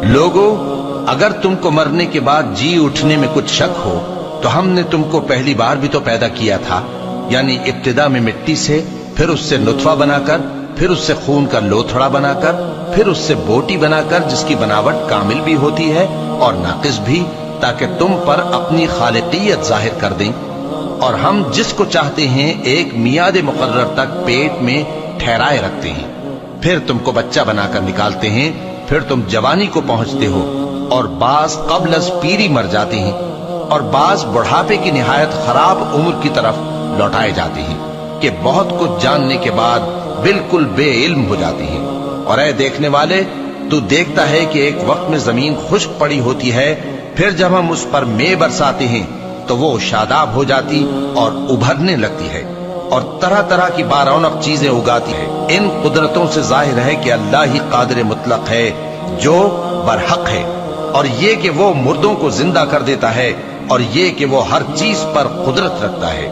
लोगो, अगर तुमको मरने के बाद जी उठने में कुछ शक हो तो हमने तुमको पहली बार भी तो पैदा किया था, यानी इब्तिदा में मिट्टी से, फिर उससे नुतफा बनाकर, फिर उससे खून का लोथड़ा बनाकर, फिर उससे बोटी बनाकर जिसकी बनावट कामिल भी होती है और नाकिस भी, ताकि तुम पर अपनी खालिकियत जाहिर कर दें। और हम जिसको चाहते हैं एक मियाद मुकर्रर तक पेट में ठहराए रखते हैं, फिर तुमको बच्चा बनाकर निकालते हैं, फिर तुम जवानी को पहुंचते हो, और बाज कब्ल अज पीरी मर जाते हैं, और बाज बुढ़ापे की निहायत खराब उम्र की तरफ लौटाए जाते हैं कि बहुत कुछ जानने के बाद बिल्कुल बेइल्म हो जाते हैं। और ऐ देखने वाले, तू देखता है कि एक वक्त में जमीन खुश्क पड़ी होती है, फिर जब हम उस पर मे बरसाते हैं तो वो शादाब हो जाती और उभरने लगती है और तरह तरह की बारौनक चीजें उगाती है। इन कुदरतों से जाहिर है कि अल्लाह ही कादिर मुतलक है जो बरहक है, और ये कि वो मुर्दों को जिंदा कर देता है, और ये कि वो हर चीज पर कुदरत रखता है।